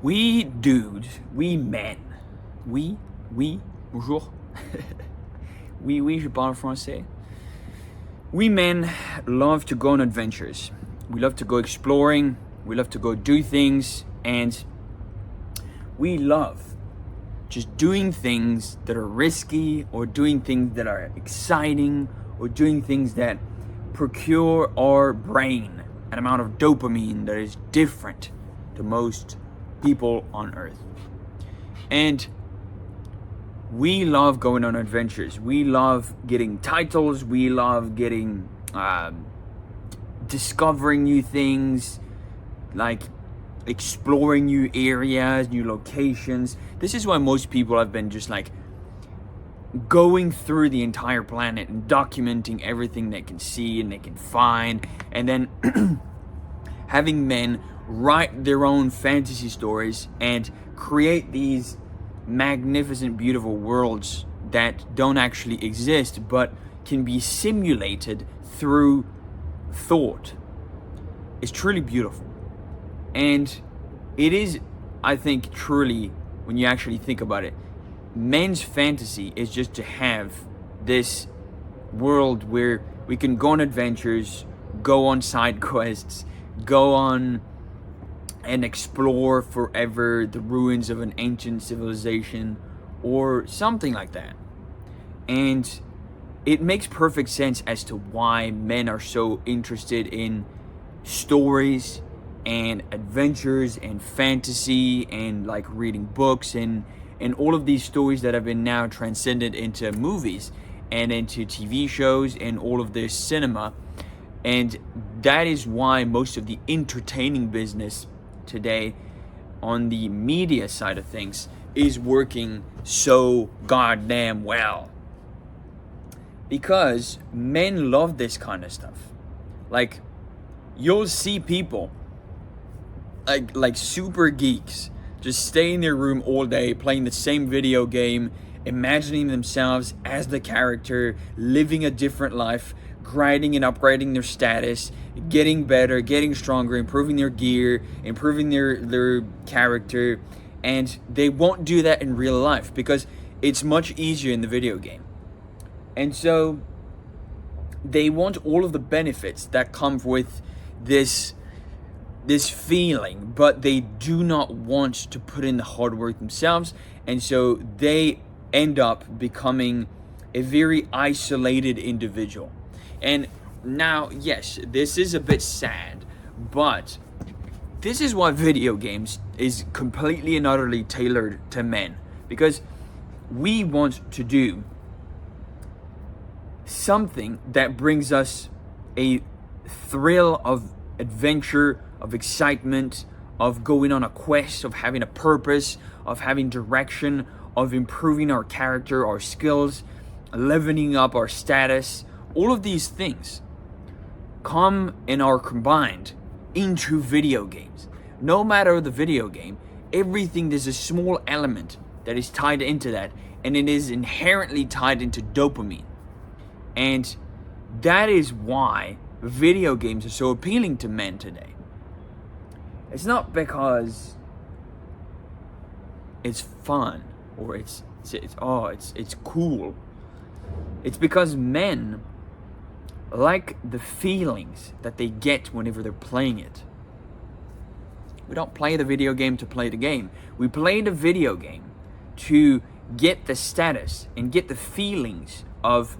We dudes, we men, oui, bonjour. Oui, je parle français. We men love to go on adventures. We love to go exploring. We love to go do things. And we love just doing things that are risky, or doing things that are exciting, or doing things that procure our brain an amount of dopamine that is different to most people on earth. And we love going on adventures. We love getting titles. We love getting discovering new things, like exploring new areas, new locations. This is why most people have been just like going through the entire planet and documenting everything they can see and they can find, and then having men write their own fantasy stories and create these magnificent, beautiful worlds that don't actually exist but can be simulated through thought. It's truly beautiful. And it is, I think, truly, when you actually think about it, men's fantasy is just to have this world where we can go on adventures, go on side quests, go on and explore forever the ruins of an ancient civilization or something like that. And it makes perfect sense as to why men are so interested in stories and adventures and fantasy and like reading books and all of these stories that have been now transcended into movies and into TV shows and all of this cinema. And that is why most of the entertaining business today on the media side of things is working so goddamn well. Because men love this kind of stuff. Like, you'll see people like super geeks just stay in their room all day playing the same video game, imagining themselves as the character, living a different life, grinding and upgrading their status, getting better, getting stronger, improving their gear, improving their character. And they won't do that in real life because it's much easier in the video game. And so they want all of the benefits that come with this feeling, but they do not want to put in the hard work themselves. And so they end up becoming a very isolated individual. And now, yes, this is a bit sad, but this is why video games is completely and utterly tailored to men, because we want to do something that brings us a thrill of adventure, of excitement, of going on a quest, of having a purpose, of having direction, of improving our character, our skills, leveling up our status. All of these things come and are combined into video games. No matter the video game, everything, there's a small element that is tied into that, and it is inherently tied into dopamine. And that is why video games are so appealing to men today. It's not because it's fun or it's cool. It's because men like the feelings that they get whenever they're playing it. We don't play the video game to play the game. We play the video game to get the status and get the feelings of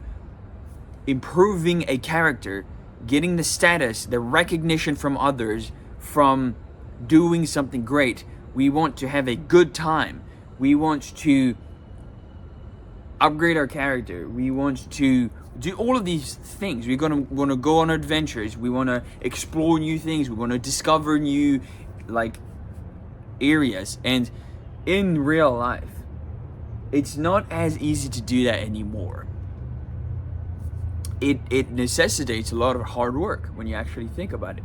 improving a character, getting the status, the recognition from others, from doing something great. We want to have a good time. We want to upgrade our character. We want to do all of these things. We're want to go on adventures. We want to explore new things. We want to discover new areas. And in real life, it's not as easy to do that anymore. It necessitates a lot of hard work when you actually think about it.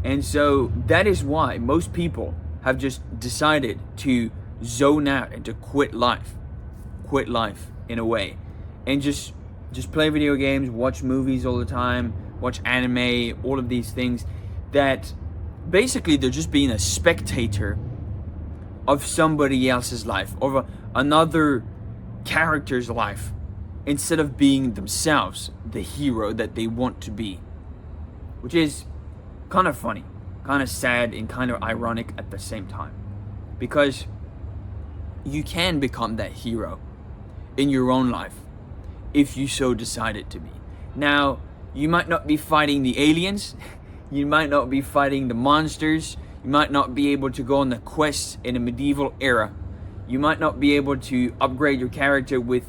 And so that is why most people have just decided to zone out and to quit life in a way, and just play video games, watch movies all the time, watch anime, all of these things that basically they're just being a spectator of somebody else's life, or another character's life, instead of being themselves the hero that they want to be. Which is kind of funny, kind of sad, and kind of ironic at the same time. Because you can become that hero in your own life if you so decided to be. Now, you might not be fighting the aliens, you might not be fighting the monsters, you might not be able to go on the quests in a medieval era, you might not be able to upgrade your character with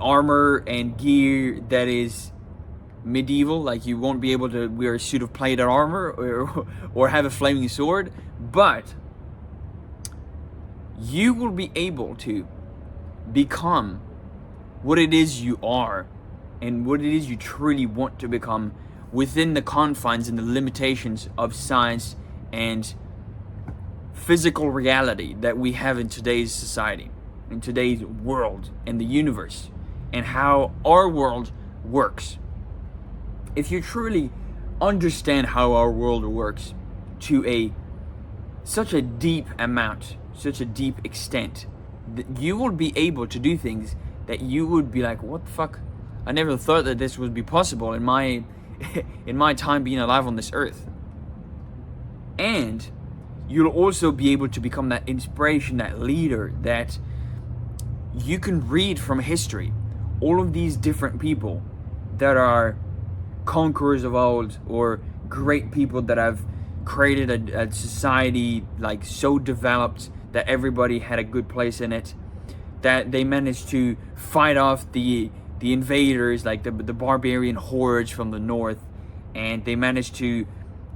armor and gear that is medieval, like you won't be able to wear a suit of plated armor or have a flaming sword, but you will be able to become what it is you are and what it is you truly want to become within the confines and the limitations of science and physical reality that we have in today's society, in today's world, and the universe, and how our world works. If you truly understand how our world works to such a deep amount, such a deep extent, that you will be able to do things that you would be like, what the fuck? I never thought that this would be possible in my in my time being alive on this earth. And you'll also be able to become that inspiration, that leader, that you can read from history. All of these different people that are conquerors of old, or great people that have created a society like so developed that everybody had a good place in it, that they managed to fight off the invaders, like the barbarian hordes from the north, and they managed to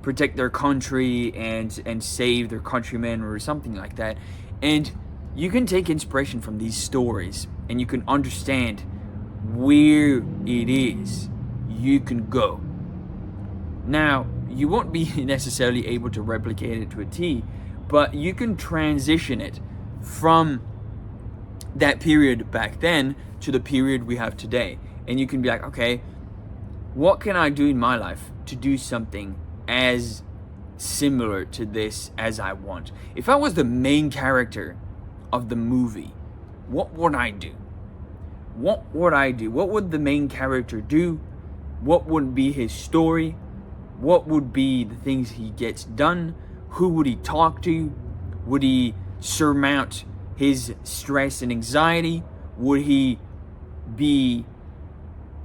protect their country and save their countrymen or something like that. And you can take inspiration from these stories, and you can understand where it is you can go. Now, you won't be necessarily able to replicate it to a T, but you can transition it from that period back then to the period we have today. And you can be like, okay, what can I do in my life to do something as similar to this as I want? If I was the main character of the movie, what would I do? What would I do? What would the main character do? What would be his story? What would be the things he gets done? Who would he talk to? Would he surmount his stress and anxiety? Would he be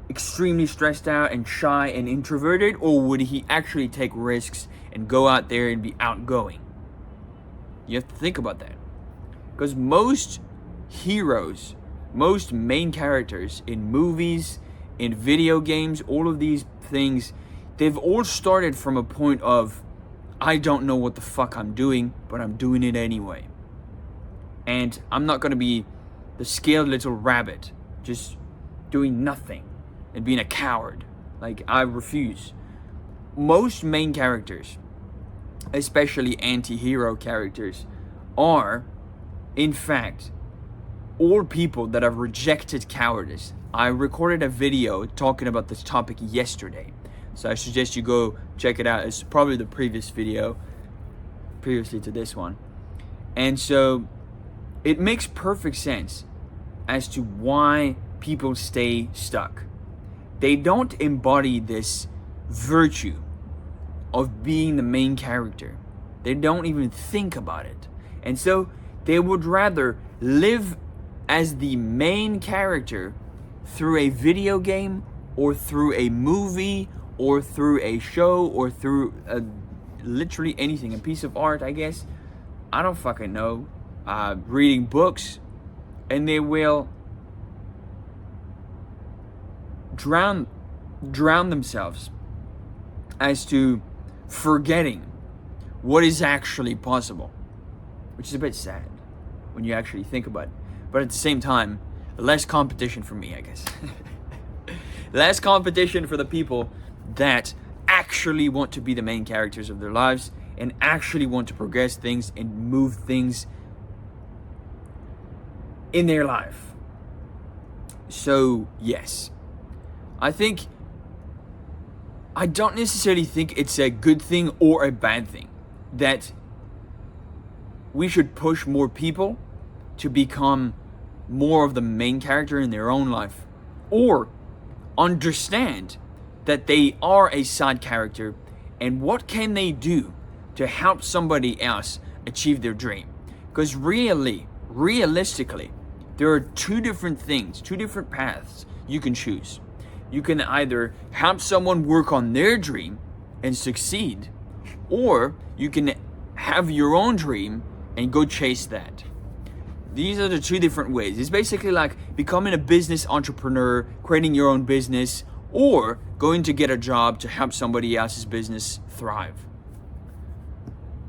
extremely stressed out and shy and introverted? Or would he actually take risks and go out there and be outgoing? You have to think about that. Because most heroes, most main characters in movies, in video games, all of these things, they've all started from a point of, I don't know what the fuck I'm doing, but I'm doing it anyway. And I'm not going to be the scared little rabbit, just doing nothing and being a coward. Like, I refuse. Most main characters, especially anti-hero characters, are, in fact, all people that have rejected cowardice. I recorded a video talking about this topic yesterday, so I suggest you go check it out. It's probably the previous video, previously to this one. And so it makes perfect sense as to why people stay stuck. They don't embody this virtue of being the main character. They don't even think about it. And so they would rather live as the main character through a video game, or through a movie, or through a show, or through literally anything, a piece of art, I guess. I don't fucking know. Reading books, and they will drown themselves as to forgetting what is actually possible, which is a bit sad when you actually think about it. But at the same time, less competition for me, I guess. Less competition for the people that actually want to be the main characters of their lives and actually want to progress things and move things in their life. So, yes. I don't necessarily think it's a good thing or a bad thing that we should push more people to become more of the main character in their own life, or understand that they are a side character and what can they do to help somebody else achieve their dream. Because realistically, there are two different things, two different paths you can choose. You can either help someone work on their dream and succeed, or you can have your own dream and go chase that. These are the two different ways. It's basically like becoming a business entrepreneur, creating your own business, or going to get a job to help somebody else's business thrive.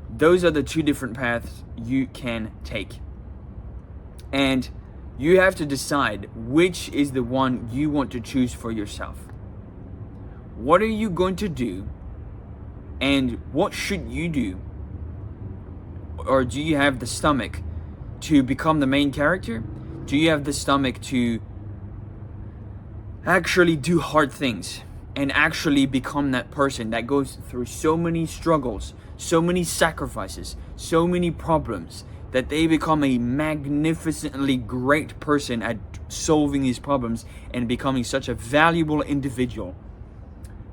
Those are the two different paths you can take. And you have to decide which is the one you want to choose for yourself. What are you going to do? And what should you do? Or do you have the stomach to become the main character? Do you have the stomach to actually do hard things and actually become that person that goes through so many struggles, so many sacrifices, so many problems, that they become a magnificently great person at solving these problems and becoming such a valuable individual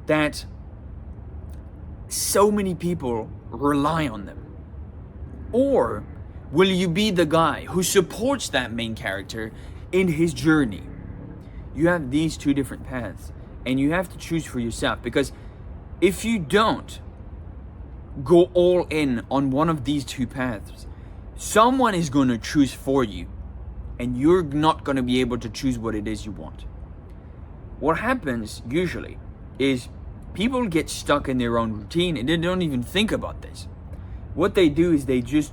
that so many people rely on them? Or will you be the guy who supports that main character in his journey? You have these two different paths, and you have to choose for yourself, because if you don't go all in on one of these two paths, someone is going to choose for you, and you're not going to be able to choose what it is you want. What happens usually is people get stuck in their own routine and they don't even think about this. What they do is they just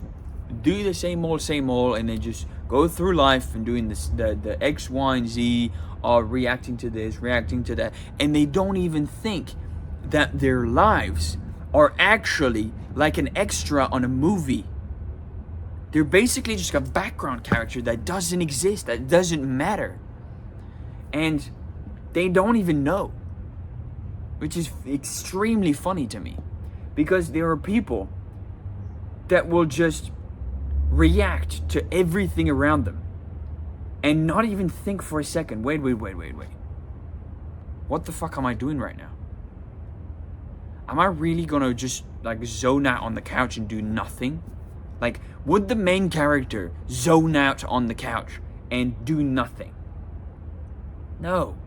do the same old, and they just go through life and doing this, the X, Y, and Z, reacting to this, reacting to that, and they don't even think that their lives are actually like an extra on a movie. They're basically just a background character that doesn't exist, that doesn't matter. And they don't even know, which is extremely funny to me, because there are people that will just react to everything around them and not even think for a second, wait. What the fuck am I doing right now? Am I really gonna just like zone out on the couch and do nothing? Like, would the main character zone out on the couch and do nothing? No.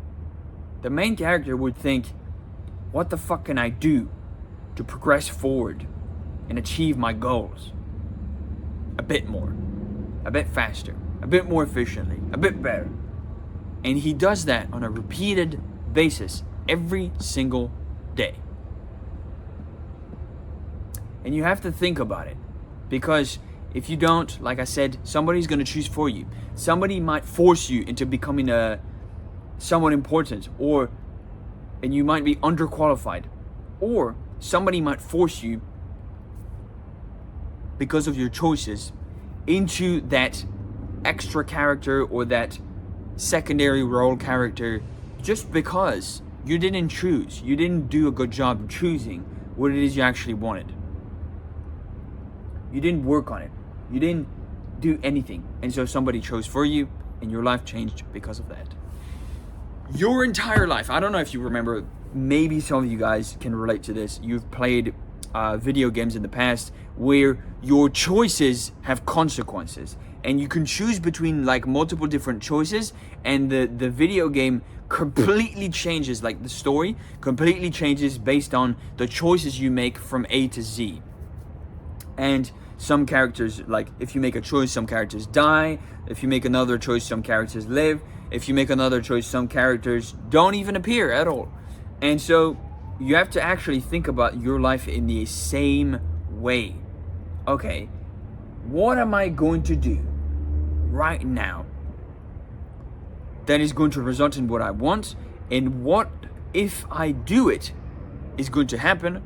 The main character would think, what the fuck can I do to progress forward and achieve my goals? A bit more, a bit faster, a bit more efficiently, a bit better. And he does that on a repeated basis every single day. And you have to think about it, because if you don't, like I said, somebody's going to choose for you. Somebody might force you into becoming someone important, and you might be underqualified, or somebody might force you, because of your choices, into that extra character or that secondary role character, just because you didn't choose, you didn't do a good job of choosing what it is you actually wanted. You didn't work on it. You didn't do anything. And so somebody chose for you, and your life changed because of that. Your entire life, I don't know if you remember, maybe some of you guys can relate to this. You've played video games in the past where your choices have consequences, and you can choose between like multiple different choices, and the video game completely changes, like the story completely changes based on the choices you make from A to Z. And some characters, like if you make a choice, some characters die. If you make another choice, some characters live. If you make another choice, some characters don't even appear at all. And so you have to actually think about your life in the same way. Okay, what am I going to do right now that is going to result in what I want? And what if I do it is going to happen?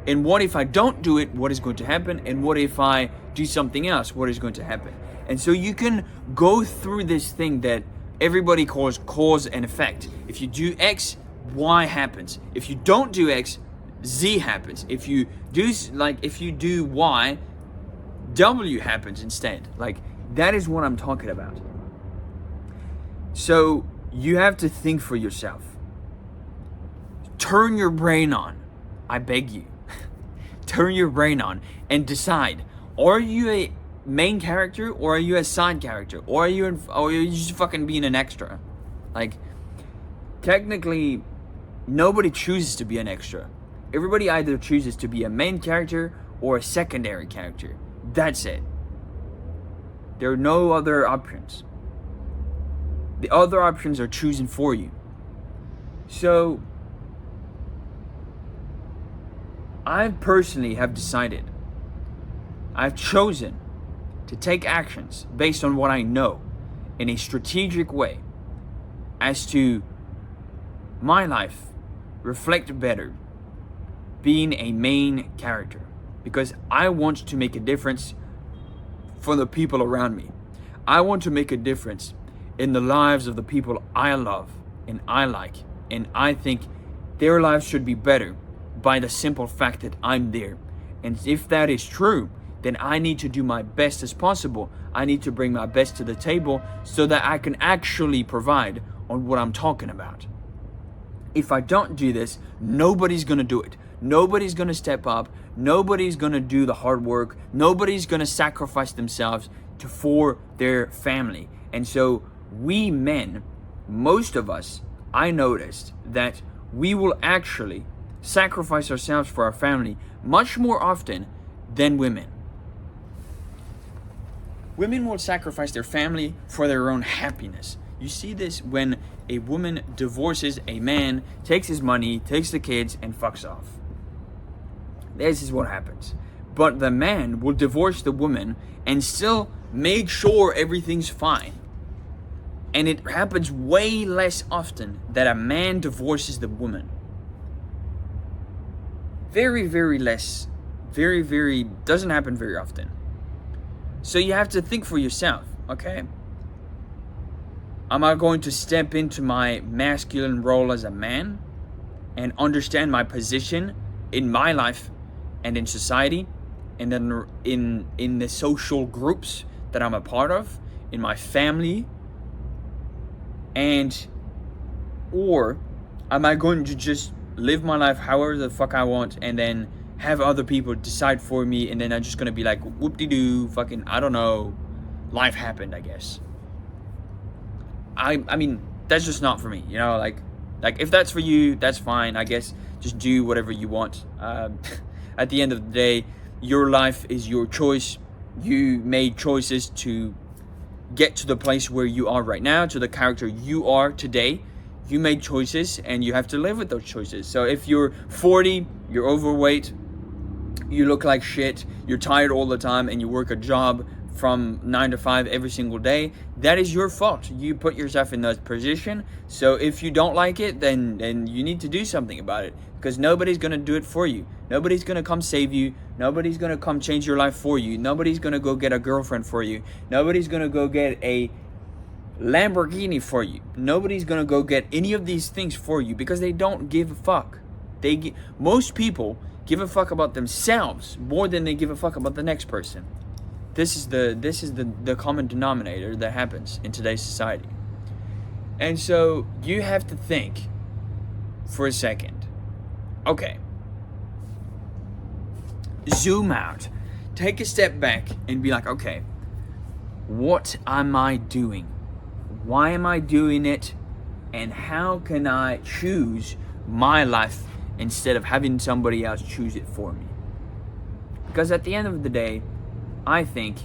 And what if I don't do it, what is going to happen? And what if I do something else, what is going to happen? And so you can go through this thing that everybody calls cause and effect. If you do X, Y happens. If you don't do X, Z happens. If you do Y, W happens instead. Like, that is what I'm talking about. So you have to think for yourself. Turn your brain on. I beg you. Turn your brain on and decide, are you a main character or are you a side character? Or are you just fucking being an extra? Like, technically, nobody chooses to be an extra. Everybody either chooses to be a main character or a secondary character. That's it. There are no other options. The other options are chosen for you. So, I personally have decided, I've chosen to take actions based on what I know in a strategic way as to my life reflect better being a main character, because I want to make a difference for the people around me. I want to make a difference in the lives of the people I love and I like, and I think their lives should be better by the simple fact that I'm there. And if that is true, then I need to do my best as possible. I need to bring my best to the table so that I can actually provide on what I'm talking about. If I don't do this, nobody's gonna do it. Nobody's gonna step up. Nobody's gonna do the hard work. Nobody's gonna sacrifice themselves for their family. And so we men, most of us, I noticed that we will actually sacrifice ourselves for our family much more often than women. Women will sacrifice their family for their own happiness. You see this when a woman divorces a man, takes his money, takes the kids, and fucks off. This is what happens. But the man will divorce the woman and still make sure everything's fine. And it happens way less often that a man divorces the woman. Very, very less. Very, doesn't happen very often. So you have to think for yourself, okay? Am I going to step into my masculine role as a man and understand my position in my life and in society, and then in the social groups that I'm a part of, in my family, or am I going to just live my life however the fuck I want and then have other people decide for me, and then I'm just gonna be like, whoop-de-doo, fucking, I don't know, life happened, I guess. I mean, that's just not for me, you know, like if that's for you, that's fine, I guess, just do whatever you want. At the end of the day, your life is your choice. You made choices to get to the place where you are right now, to the character you are today. You made choices and you have to live with those choices. So if you're 40, you're overweight, you look like shit, you're tired all the time, and you work a job from 9 to 5 every single day, that is your fault. You put yourself in that position. So if you don't like it, then you need to do something about it, because nobody's going to do it for you. Nobody's going to come save you. Nobody's going to come change your life for you. Nobody's going to go get a girlfriend for you. Nobody's going to go get a Lamborghini for you. Nobody's going to go get any of these things for you, because they don't give a fuck. Most people give a fuck about themselves more than they give a fuck about the next person. This is the common denominator that happens in today's society. And so you have to think for a second. Okay. Zoom out. Take a step back and be like, okay, what am I doing? Why am I doing it? And how can I choose my life instead of having somebody else choose it for me? Because at the end of the day, I think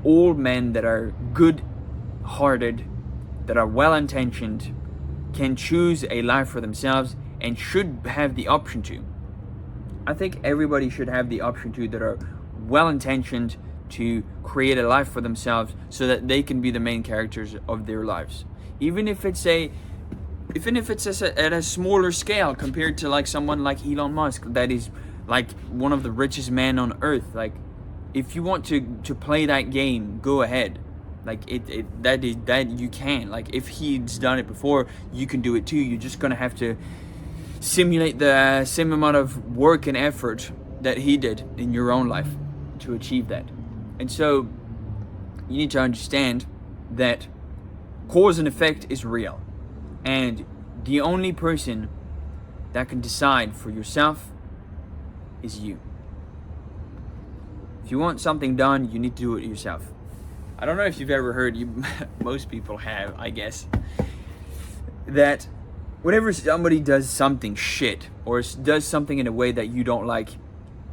all men that are good-hearted, that are well-intentioned, can choose a life for themselves and should have the option to. I think everybody should have the option to, that are well-intentioned, to create a life for themselves so that they can be the main characters of their lives. Even if it's at a smaller scale compared to like someone like Elon Musk, that is like one of the richest men on earth. Like, if you want to play that game, go ahead. Like that you can. Like, if he's done it before, you can do it too. You're just gonna have to simulate the same amount of work and effort that he did in your own life to achieve that. And so you need to understand that cause and effect is real. And the only person that can decide for yourself is you. If you want something done, you need to do it yourself. I don't know if you've ever heard, most people have, I guess, that whenever somebody does something shit or does something in a way that you don't like,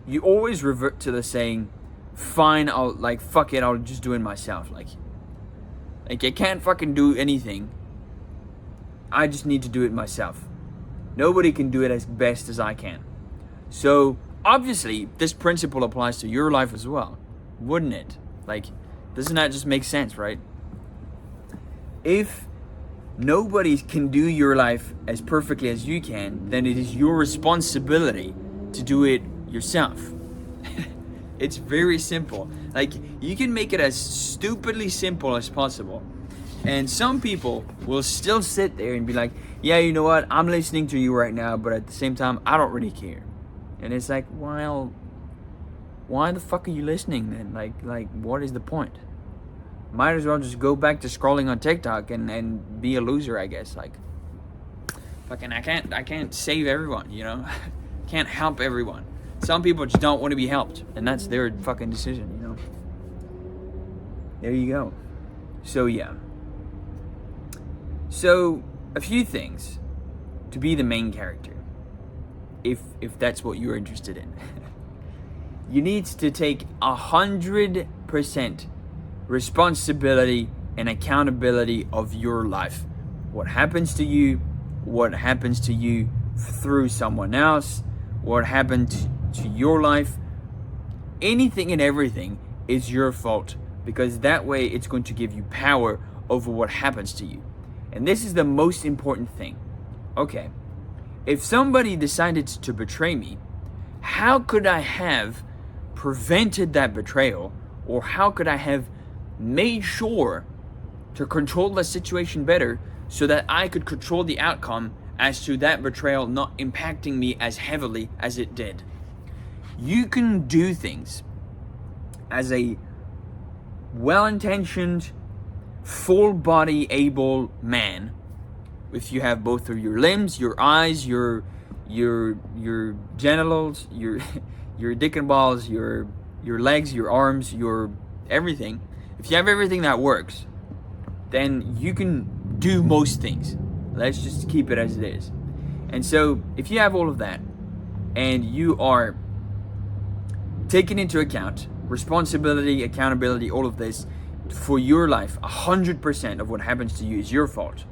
you always revert to the saying, fine, fuck it, I'll just do it myself. Like I can't fucking do anything. I just need to do it myself. Nobody can do it as best as I can. So obviously this principle applies to your life as well, wouldn't it? Like, doesn't that just make sense, right? If nobody can do your life as perfectly as you can, then it is your responsibility to do it yourself. It's very simple. Like, you can make it as stupidly simple as possible. And some people will still sit there and be like, yeah, you know what? I'm listening to you right now, but at the same time, I don't really care. And it's like, well, why the fuck are you listening then? Like, what is the point? Might as well just go back to scrolling on TikTok and be a loser, I guess. Like, fucking, I can't save everyone, you know? Can't help everyone. Some people just don't want to be helped, and that's their fucking decision, you know? There you go. So, yeah. So, a few things to be the main character, if that's what you're interested in. You need to take 100% responsibility and accountability of your life. What happens to you through someone else, what happened to your life, anything and everything is your fault, because that way it's going to give you power over what happens to you. And this is the most important thing. Okay, if somebody decided to betray me, how could I have prevented that betrayal, or how could I have made sure to control the situation better so that I could control the outcome as to that betrayal not impacting me as heavily as it did? You can do things as a well-intentioned, full-body able man, if you have both of your limbs, your eyes, your genitals, your dick and balls, your legs, your arms, your everything. If you have everything that works, then you can do most things. Let's just keep it as it is. And so if you have all of that and you are taking into account responsibility, accountability, all of this for your life, 100% of what happens to you is your fault.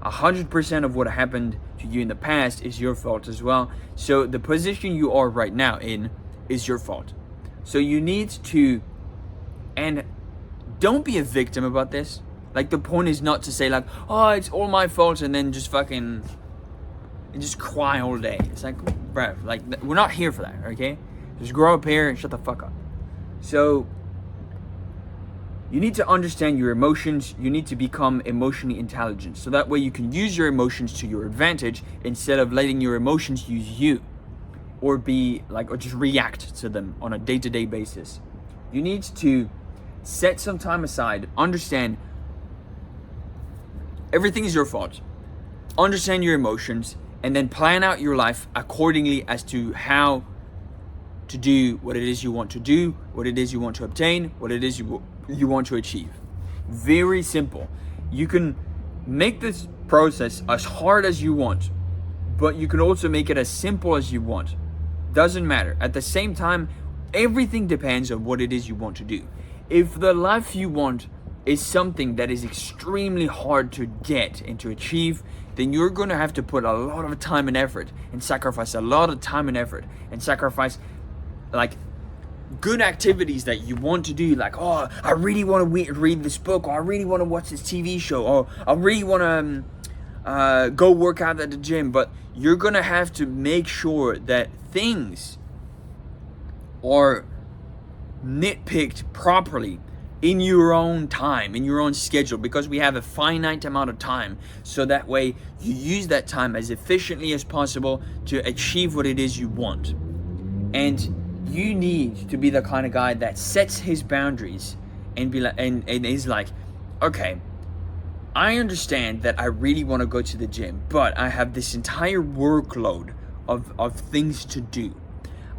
100% of what happened to you in the past is your fault as well. So the position you are right now in is your fault. So you need to, and don't be a victim about this. Like, the point is not to say like, oh, it's all my fault, and then just fucking, and just cry all day. It's like, bruh, like, we're not here for that, okay? Just grow up here and shut the fuck up. So you need to understand your emotions. You need to become emotionally intelligent, so that way you can use your emotions to your advantage instead of letting your emotions use you, or just react to them on a day-to-day basis. You need to set some time aside, understand everything is your fault, understand your emotions, and then plan out your life accordingly as to how to do what it is you want to do, what it is you want to obtain, what it is you want to achieve. Very simple. You can make this process as hard as you want, but you can also make it as simple as you want. Doesn't matter. At the same time, everything depends on what it is you want to do. If the life you want is something that is extremely hard to get and to achieve, then you're going to have to put a lot of time and effort and sacrifice a lot of time and effort and sacrifice like good activities that you want to do, like, oh, I really want to read this book, or I really want to watch this TV show, or I really want to go work out at the gym. But you're gonna have to make sure that things are nitpicked properly in your own time, in your own schedule, because we have a finite amount of time. So that way you use that time as efficiently as possible to achieve what it is you want. And you need to be the kind of guy that sets his boundaries and be like, and is like, okay, I understand that I really want to go to the gym, but I have this entire workload of things to do.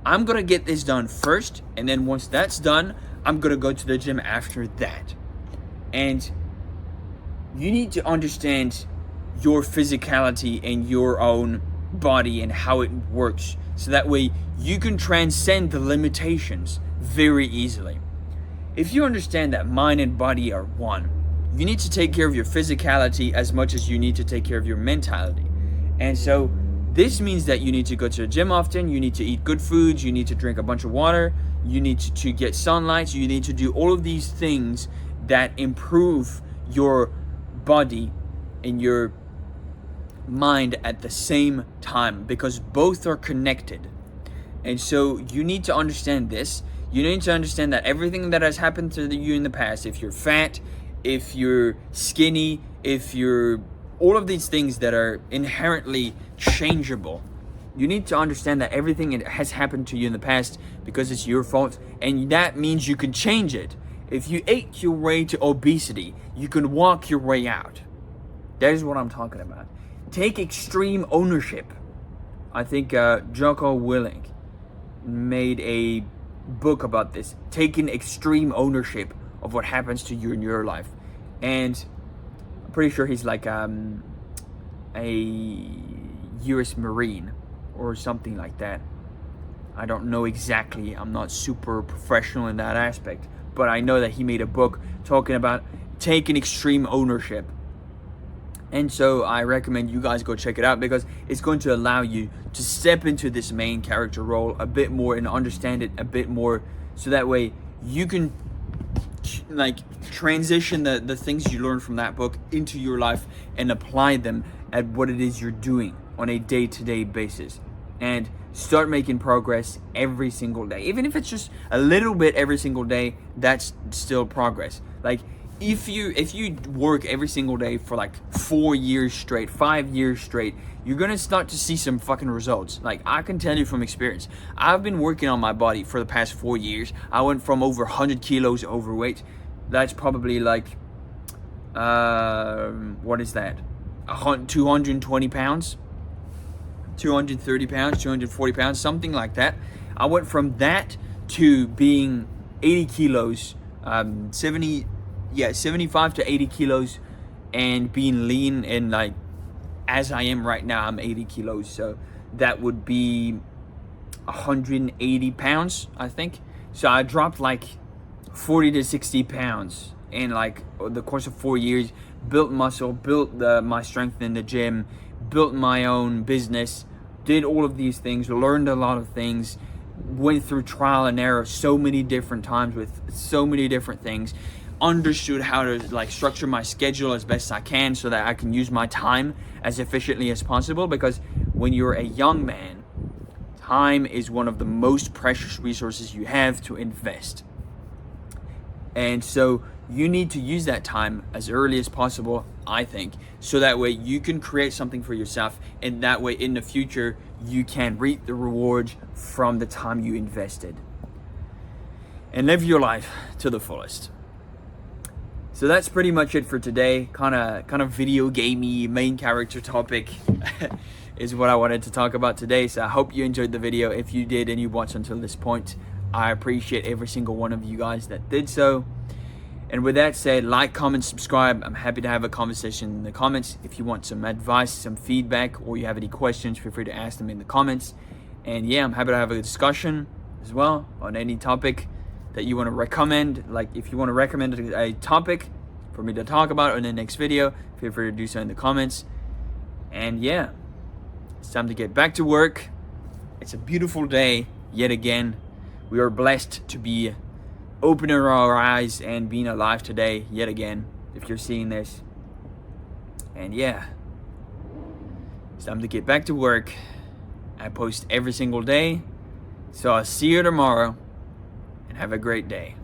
I'm gonna get this done first, and then once that's done, I'm gonna go to the gym after that. And you need to understand your physicality and your own body and how it works, so that way you can transcend the limitations very easily. If you understand that mind and body are one, you need to take care of your physicality as much as you need to take care of your mentality. And so this means that you need to go to the gym often, you need to eat good foods, you need to drink a bunch of water, you need to get sunlight, you need to do all of these things that improve your body and your mind at the same time, because both are connected. And so you need to understand this. You need to understand that everything that has happened to you in the past, if you're fat, if you're skinny, if you're all of these things that are inherently changeable, you need to understand that everything that has happened to you in the past because it's your fault, and that means you can change it. If you ate your way to obesity, you can walk your way out. That is what I'm talking about. Take extreme ownership. I think Jocko Willink made a book about this, taking extreme ownership of what happens to you in your life. And I'm pretty sure he's like a US Marine or something like that. I don't know exactly, I'm not super professional in that aspect, but I know that he made a book talking about taking extreme ownership. And so I recommend you guys go check it out, because it's going to allow you to step into this main character role a bit more and understand it a bit more, so that way you can like transition the things you learn from that book into your life and apply them at what it is you're doing on a day-to-day basis, and start making progress every single day. Even if it's just a little bit every single day, that's still progress. Like if you work every single day for like 4 years straight, 5 years straight, you're gonna start to see some fucking results. Like I can tell you from experience, I've been working on my body for the past 4 years. I went from over 100 kilos overweight. That's probably like what is that, 220 pounds, 230 pounds, 240 pounds, something like that. I went from that to being 80 kilos, 75 to 80 kilos, and being lean, and like as I am right now, I'm 80 kilos. So that would be 180 pounds, I think. So I dropped like 40 to 60 pounds in like the course of 4 years, built muscle, built my strength in the gym, built my own business, did all of these things, learned a lot of things, went through trial and error so many different times with so many different things, understood how to like structure my schedule as best I can so that I can use my time as efficiently as possible, because when you're a young man, time is one of the most precious resources you have to invest. And so you need to use that time as early as possible, I think, so that way you can create something for yourself, and that way in the future you can reap the rewards from the time you invested. And live your life to the fullest. So that's pretty much it for today. Kind of video gamey main character topic is what I wanted to talk about today. So I hope you enjoyed the video. If you did and you watched until this point, I appreciate every single one of you guys that did so. And with that said, like, comment, subscribe. I'm happy to have a conversation in the comments. If you want some advice, some feedback, or you have any questions, feel free to ask them in the comments. And yeah, I'm happy to have a discussion as well on any topic that you want to recommend. Like if you want to recommend a topic for me to talk about in the next video, feel free to do so in the comments. And yeah, it's time to get back to work. It's a beautiful day yet again. We are blessed to be opening our eyes and being alive today yet again, if you're seeing this. And yeah, it's time to get back to work. I post every single day, so I'll see you tomorrow, and have a great day.